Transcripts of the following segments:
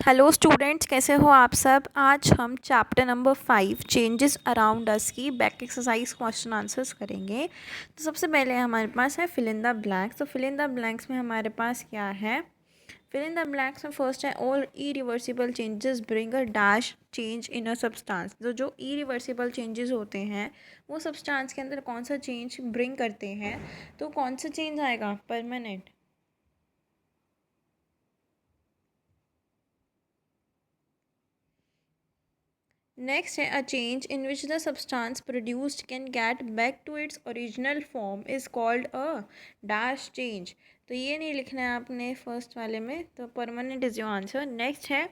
Hello students, कैसे हो आप सब। आज हम chapter number 5 changes around us की बैक एक्सरसाइज क्वेश्चन आंसर्स करेंगे। तो सबसे पहले हमारे पास है फिल इन द ब्लैंक्स। तो फिल इन द ब्लैंक्स में हमारे पास क्या है। फिल इन द ब्लैंक्स में फर्स्ट है all irreversible changes bring a dash change in a substance. तो जो इरिवर्सिबल चेंजेस होते हैं वो सब्सटेंस के अंदर कौन सा चेंज ब्रिंग करते हैं। तो कौन सा चेंज आएगा, permanent. Next, a change in which the substance produced can get back to its original form is called a dash change। तो ये नहीं लिखना है आपने फर्स्ट वाले में, तो permanent is your answer. Next है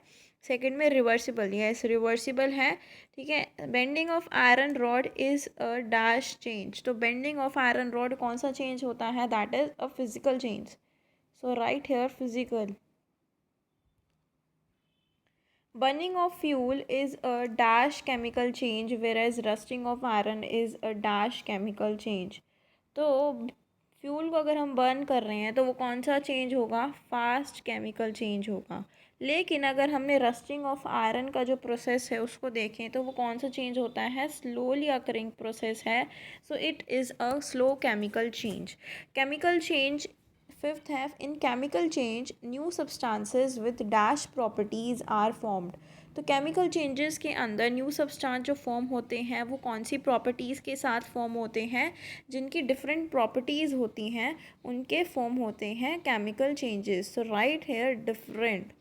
सेकंड में रिवर्सिबल। यस, रिवर्सिबल है, ठीक है। Bending of iron rod is a dash change. तो बेंडिंग ऑफ आयरन रॉड कौन सा चेंज होता है, that is a physical change. So right here physical. Burning of fuel is a dash chemical change, whereas rusting of iron is a dash chemical change। तो fuel को अगर हम burn कर रहे हैं तो वो कौन सा चेंज होगा, फास्ट केमिकल चेंज होगा। लेकिन अगर हमने रस्टिंग ऑफ आयरन का जो प्रोसेस है उसको देखें तो वो कौन सा चेंज होता है, स्लोली अकरिंग प्रोसेस है। So it is a slow chemical change. Chemical change fifth है, in chemical change new substances with dash properties are formed. तो केमिकल चेंजेस के अंदर न्यू सब्सटेंस जो फॉर्म होते हैं वो कौन सी प्रॉपर्टीज़ के साथ फॉर्म होते हैं, जिनकी डिफरेंट प्रॉपर्टीज़ होती हैं उनके फॉर्म होते हैं chemical changes. So right here different.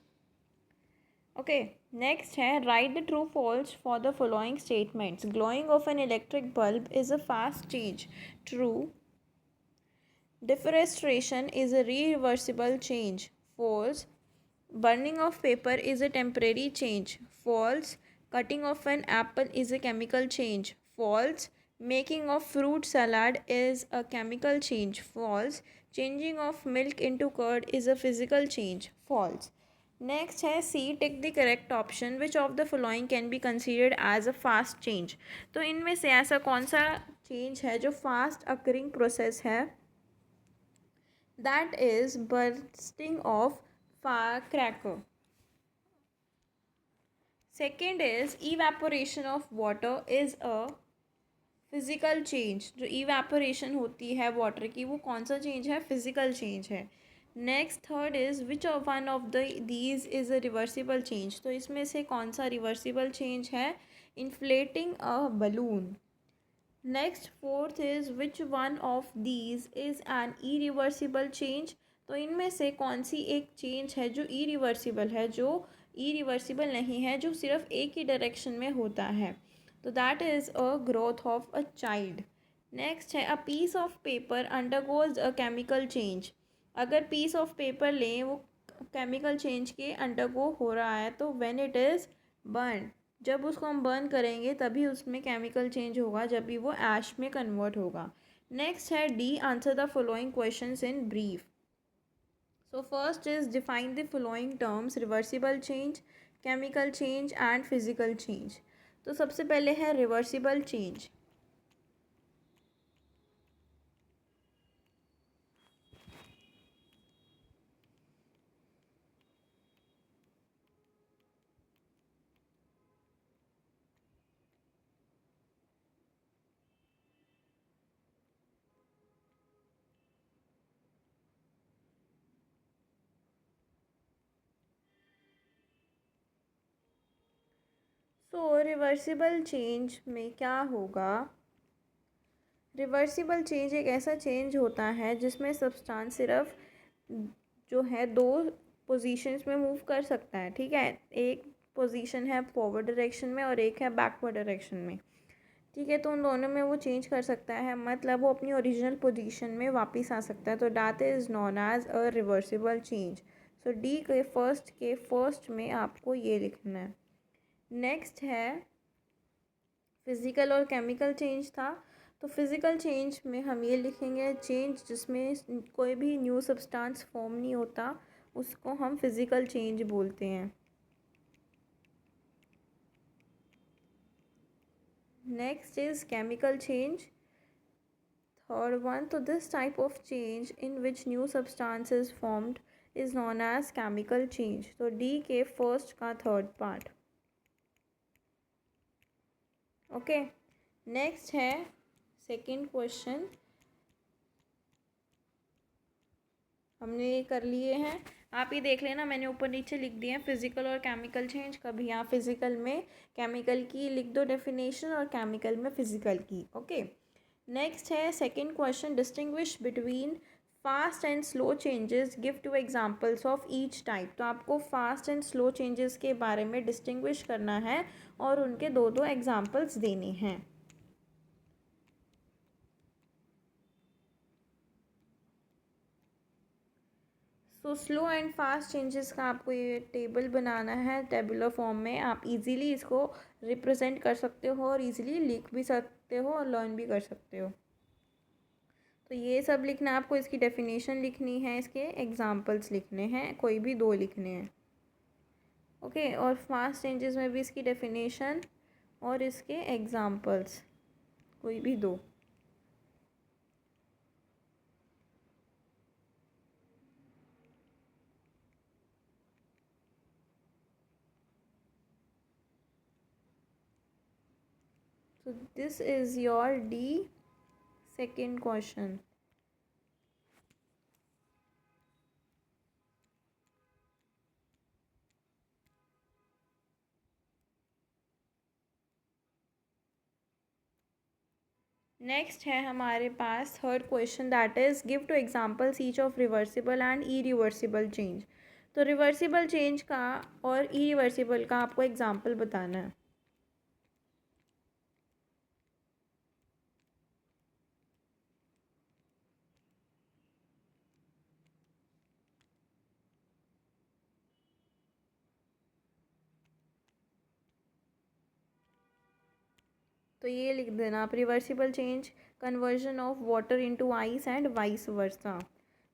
Okay, next है right the true false for the following statements. Glowing of an electric bulb is a fast change, true. Deforestation is a reversible change, false. Burning of paper is a temporary change, false. Cutting of an apple is a chemical change, false. Making of fruit salad is a chemical change, false. Changing of milk into curd is a physical change, false. Next है C, tick the correct option which of the following can be considered as a fast change. तो इनमें से ऐसा कौन सा change है जो fast occurring process है, that is bursting of firecracker। Second is evaporation of water is a physical change. जो इवेपोरेशन होती है वाटर की वो कौन सा चेंज है, फिजिकल चेंज है। Next third is which of one of the these is a reversible change. तो इसमें से कौन सा रिवर्सिबल चेंज है, inflating a balloon. Next fourth is which one of these is an irreversible change. तो इनमें से कौन सी एक चेंज है जो इरिवर्सिबल है, जो इरिवर्सिबल नहीं है, जो सिर्फ एक ही डायरेक्शन में होता है। तो that is a growth of a child. Next है a piece of paper undergoes a chemical change. अगर पीस ऑफ पेपर लें वो केमिकल चेंज के अंडरगो हो रहा है तो व्हेन इट इज़ बर्न, जब उसको हम बर्न करेंगे तभी उसमें केमिकल चेंज होगा, जब भी वो ऐश में कन्वर्ट होगा। नेक्स्ट है D, answer the following questions in brief. So first is define the following terms, reversible change, chemical change and physical change. तो सबसे पहले है रिवर्सिबल चेंज। सो रिवर्सिबल चेंज में क्या होगा, रिवर्सिबल चेंज एक ऐसा चेंज होता है जिसमें सब्सटेंस सिर्फ जो है दो पोजीशंस में मूव कर सकता है, ठीक है। एक पोजीशन है फॉरवर्ड डायरेक्शन में और एक है बैकवर्ड डायरेक्शन में, ठीक है। तो उन दोनों में वो चेंज कर सकता है, मतलब वो अपनी ओरिजिनल पोजीशन में वापस आ सकता है। तो that is known as a reversible change. So D के फर्स्ट में आपको ये लिखना है। नेक्स्ट है फिज़िकल और केमिकल चेंज था। तो फिज़िकल चेंज में हम ये लिखेंगे चेंज जिसमें कोई भी न्यू सब्सटेंस फॉर्म नहीं होता, उसको हम फिज़िकल चेंज बोलते हैं। Next is chemical change, third one, so this type of change in which new substance is formed is known as chemical change. तो डी के फर्स्ट का थर्ड पार्ट। ओके, नेक्स्ट है सेकंड क्वेश्चन, हमने ये कर लिए हैं। आप ये देख लेना, मैंने ऊपर नीचे लिख दिए हैं फिजिकल और केमिकल चेंज। कभी यहाँ फिजिकल में केमिकल की लिख दो डेफिनेशन और केमिकल में फिजिकल की। ओके, नेक्स्ट है second question, distinguish between fast and slow changes, give two examples of each type. तो आपको फास्ट एंड स्लो चेंजेस के बारे में डिस्टिंग्विश करना है और उनके दो दो एग्जांपल्स देने हैं। तो स्लो एंड फास्ट चेंजेस का आपको ये टेबल बनाना है टेबुलर फॉर्म में। आप इजीली इसको रिप्रेजेंट कर सकते हो और इजीली लिख भी सकते हो और लर्न भी कर सकते हो। तो ये सब लिखना है आपको, इसकी डेफिनेशन लिखनी है, इसके एग्जांपल्स लिखने हैं, कोई भी दो लिखने हैं। ओके, और फास्ट चेंजेस में भी इसकी डेफिनेशन और इसके एग्जांपल्स, कोई भी दो। So this is your D second question. Next है हमारे पास third question, that is give two examples each of reversible and irreversible change. तो रिवर्सिबल चेंज का और इरिवर्सिबल का आपको एग्जांपल बताना है। तो ये लिख देना आप, reversible change, conversion of water into ice and vice versa.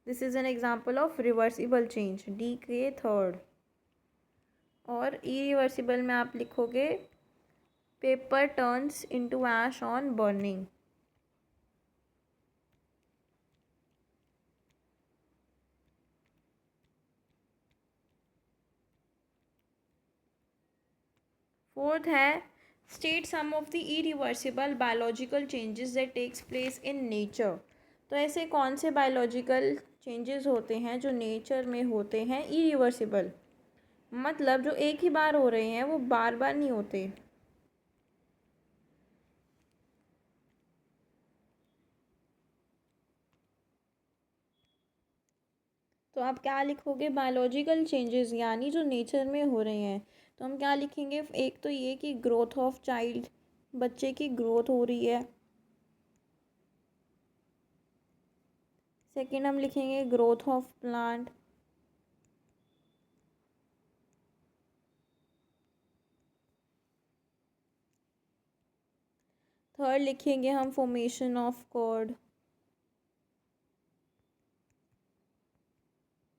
This is an example of reversible change, D के थर्ड। और इरिवर्सिबल में आप लिखोगे paper turns into ash on burning. Fourth है state some of the irreversible biological changes that takes place in nature. तो ऐसे कौन से बायोलॉजिकल चेंजेस होते हैं जो नेचर में होते हैं इरिवर्सिबल, मतलब जो एक ही बार हो रहे हैं, वो बार बार नहीं होते। तो आप क्या लिखोगे, बायोलॉजिकल चेंजेस यानी जो नेचर में हो रहे हैं। तो हम क्या लिखेंगे, एक तो ये कि ग्रोथ ऑफ चाइल्ड, बच्चे की ग्रोथ हो रही है। सेकेंड हम लिखेंगे ग्रोथ ऑफ प्लांट। थर्ड लिखेंगे हम फॉर्मेशन ऑफ कॉर्ड,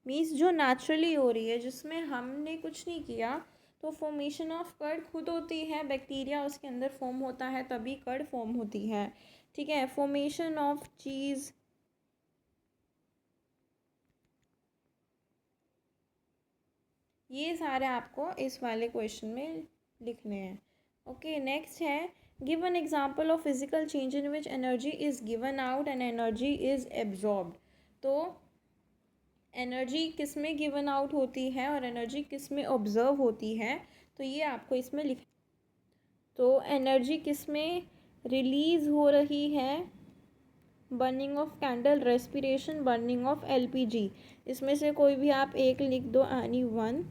मीन्स जो नेचुरली हो रही है, जिसमें हमने कुछ नहीं किया। तो फॉर्मेशन ऑफ कर्ड खुद होती है, बैक्टीरिया उसके अंदर फॉर्म होता है तभी कर्ड फॉर्म होती है। ठीक है, फॉर्मेशन ऑफ चीज़, ये सारे आपको इस वाले क्वेश्चन में लिखने हैं। ओके, नेक्स्ट है give an example of physical change in which energy is given out and energy is absorbed. तो एनर्जी किस में गिवन आउट होती है और एनर्जी किस में ऑब्जर्व होती है, तो ये आपको इसमें लिख। तो एनर्जी किस में रिलीज़ हो रही है, burning of candle, respiration, burning of LPG. इसमें से कोई भी आप एक लिख दो, एनी वन।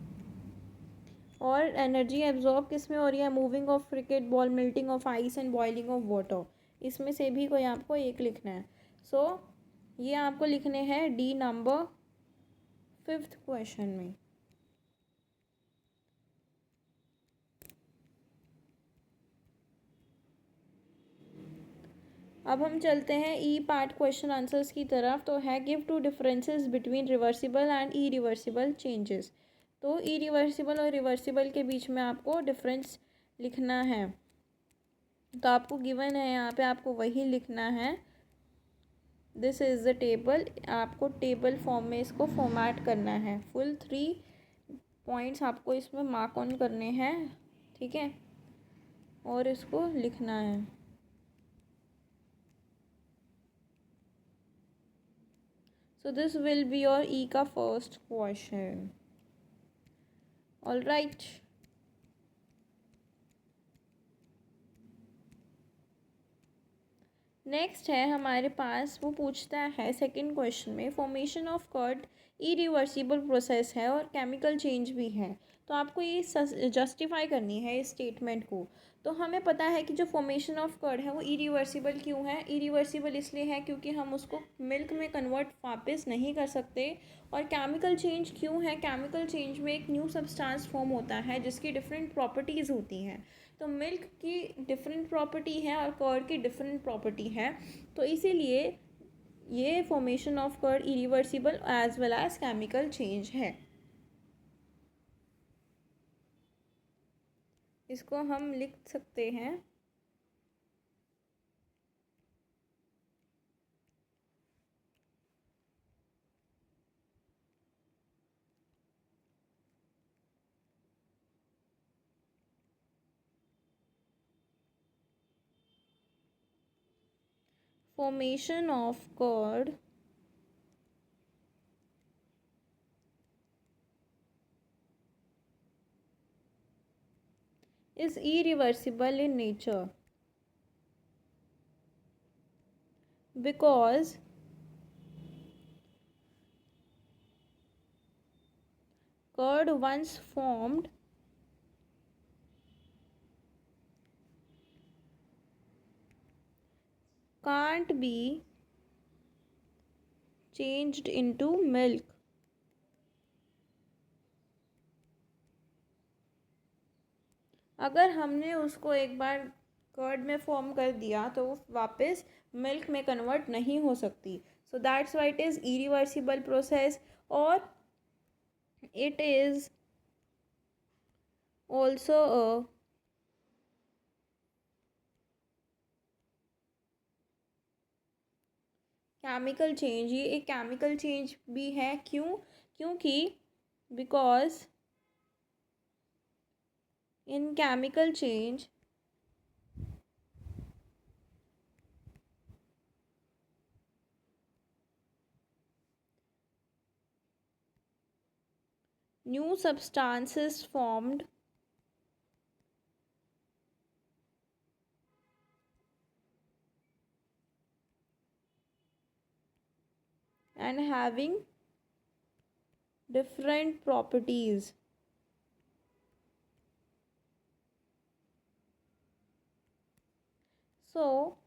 और एनर्जी एब्जॉर्ब किस में हो रही है, moving of cricket ball, melting of ice and boiling of water. इसमें से भी कोई आपको एक लिखना है। सो ये आपको लिखने हैं डी नंबर फिफ्थ क्वेश्चन में। अब हम चलते हैं ई पार्ट क्वेश्चन आंसर्स की तरफ। तो है give two differences between reversible and irreversible changes. तो ई रिवर्सिबल और रिवर्सिबल के बीच में आपको डिफरेंस लिखना है। तो आपको गिवन है यहाँ पे, आपको वही लिखना है। This is the table. आपको टेबल फॉर्म में इसको फॉर्मेट करना है। फुल 3 पॉइंट्स आपको इसमें मार्क ऑन करने हैं, ठीक है, और इसको लिखना है। So this will be your E का first question. All right. Next है हमारे पास, वो पूछता है सेकंड क्वेश्चन में, formation of curd irreversible process है और केमिकल चेंज भी है। तो आपको ये जस्टिफाई करनी है इस स्टेटमेंट को। तो हमें पता है कि जो फॉर्मेशन ऑफ कर्ड है वो इरिवर्सिबल क्यों है। इरिवर्सिबल इसलिए है क्योंकि हम उसको मिल्क में कन्वर्ट वापस नहीं कर सकते। और केमिकल चेंज क्यों है, केमिकल चेंज में एक न्यू सब्सटेंस फॉर्म होता है जिसकी डिफरेंट प्रॉपर्टीज़ होती हैं। तो मिल्क की डिफरेंट प्रॉपर्टी है और कर्ड की डिफरेंट प्रॉपर्टी है। तो इसीलिए ये formation of curd irreversible as well as chemical change है। इसको हम लिख सकते हैं formation of curd is irreversible in nature because curd once formed can't be changed into milk. अगर हमने उसको एक बार कर्ड में फॉर्म कर दिया तो वो वापस मिल्क में कन्वर्ट नहीं हो सकती। So that's why it is irreversible process. और it is also a chemical change. ये एक केमिकल चेंज भी है। क्यों? क्योंकि because in chemical change new substances formed and having different properties. So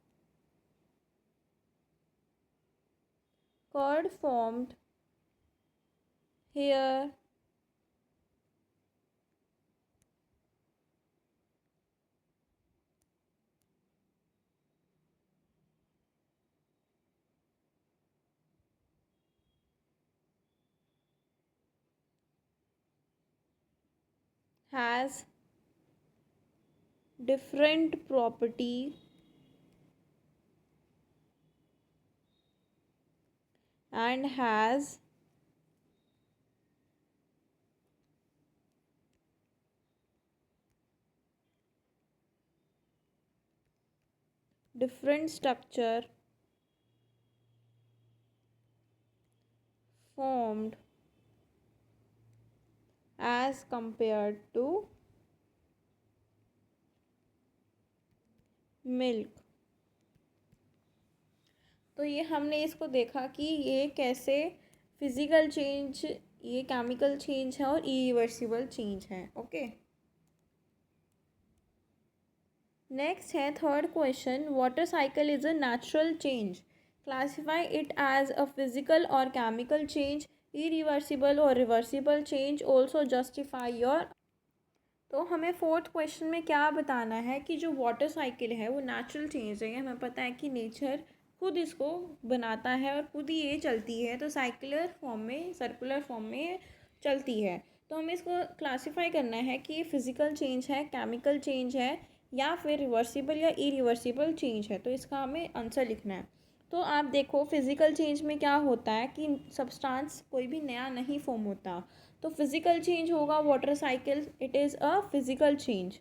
curd formed here has different property and has different structure formed as compared to milk. तो ये हमने इसको देखा कि ये कैसे फिज़िकल चेंज, ये केमिकल चेंज है और इरिवर्सिबल चेंज है। ओके, नेक्स्ट है third question, water cycle is a natural change, classify it as a physical और केमिकल चेंज, इरिवर्सिबल और reversible change, also justify your. तो हमें फोर्थ क्वेश्चन में क्या बताना है कि जो वाटर साइकिल है वो नेचुरल चेंज है। हमें पता है कि नेचर खुद इसको बनाता है और खुद ही ये चलती है, तो साइकिलर फॉर्म में, सर्कुलर फॉर्म में चलती है। तो हमें इसको क्लासीफाई करना है कि ये फिज़िकल चेंज है, केमिकल चेंज है, या फिर रिवर्सिबल या इरिवर्सिबल चेंज है। तो इसका हमें आंसर लिखना है। तो आप देखो फिज़िकल चेंज में क्या होता है कि सब्सटेंस कोई भी नया नहीं फॉर्म होता, तो फिज़िकल चेंज होगा water cycle, it is a physical change.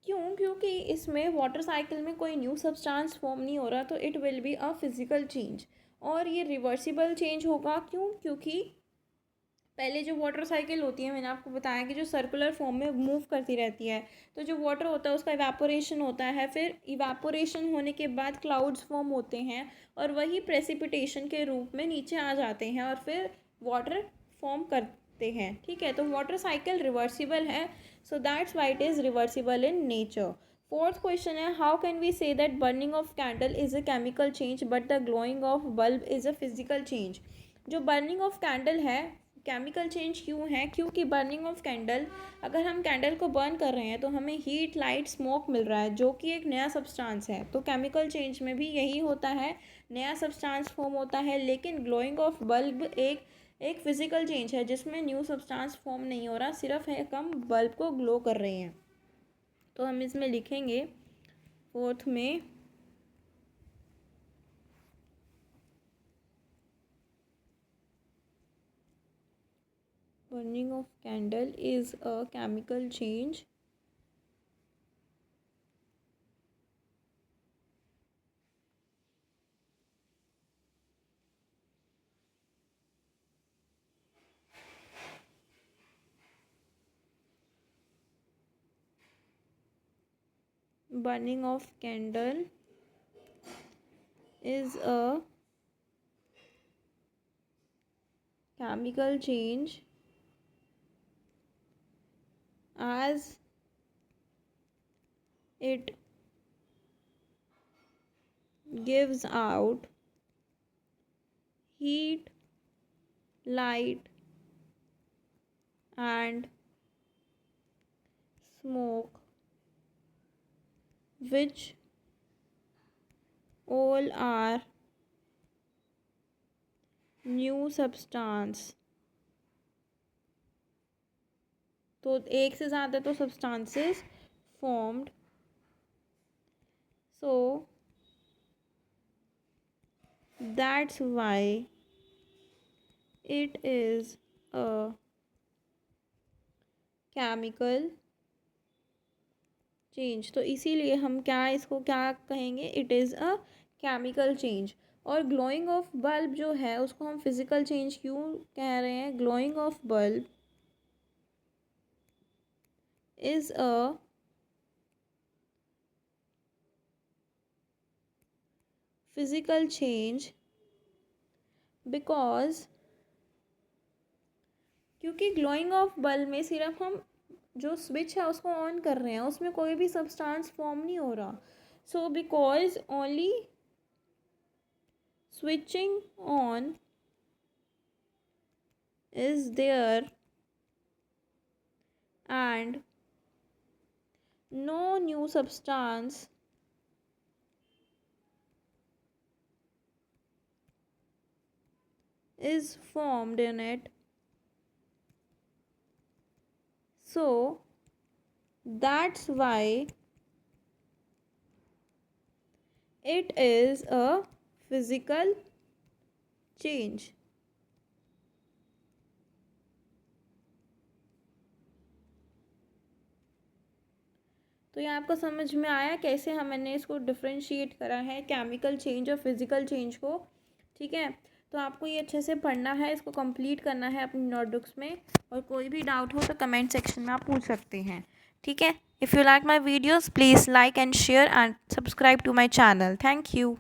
क्यों? क्योंकि इसमें वाटर साइकिल में कोई न्यू सब्सटेंस फॉर्म नहीं हो रहा, तो it will be a physical change. और ये रिवर्सिबल चेंज होगा, क्यों? क्योंकि पहले जो वाटर साइकिल होती है, मैंने आपको बताया कि जो सर्कुलर फॉर्म में मूव करती रहती है, तो जो वाटर होता है उसका इवापोरेशन होता है, फिर इवापोरेशन होने के बाद क्लाउड्स फॉर्म होते हैं और वही प्रेसिपिटेशन के रूप में नीचे आ जाते हैं और फिर वाटर फॉर्म करते हैं। ठीक है, तो वाटर साइकिल रिवर्सिबल है, so that's why it is reversible in nature. Fourth question है, how can we say that burning of candle is a chemical change but the glowing of bulb is a physical change. जो burning of candle है chemical change क्यों है? क्योंकि burning of candle, अगर हम candle को burn कर रहे हैं तो हमें हीट, लाइट, स्मोक मिल रहा है जो कि एक नया सब्सटेंस है। तो केमिकल चेंज में भी यही होता है, नया सब्सटेंस फॉर्म होता है। लेकिन ग्लोइंग ऑफ बल्ब एक फिजिकल चेंज है जिसमें न्यू सब्सटेंस फॉर्म नहीं हो रहा, सिर्फ है हम बल्ब को ग्लो कर रहे हैं। तो हम इसमें लिखेंगे फोर्थ में, burning of candle is a chemical change burning of candle is a chemical change as it gives out heat, light and smoke, which all are new substance। तो एक से ज़्यादा तो substances formed, so that's why it is a chemical change. तो इसीलिए हम क्या इसको क्या कहेंगे, it is a chemical change. और ग्लोइंग ऑफ बल्ब जो है उसको हम फिजिकल चेंज क्यों कह रहे हैं? Glowing of bulb is a physical change because, क्योंकि ग्लोइंग ऑफ बल्ब में सिर्फ हम जो स्विच है उसको ऑन कर रहे हैं, उसमें कोई भी सब्सटेंस फॉर्म नहीं हो रहा। So because only switching on is there and no new substance is formed in it, so that's why it is a physical change। तो ये आपको समझ में आया कैसे हमने इसको डिफ्रेंशिएट करा है, केमिकल चेंज और फिजिकल चेंज को। ठीक है, तो आपको ये अच्छे से पढ़ना है, इसको कंप्लीट करना है अपनी नोटबुक्स में, और कोई भी डाउट हो तो कमेंट सेक्शन में आप पूछ सकते हैं। ठीक है, if you like my videos please like and share and subscribe to my channel. Thank you.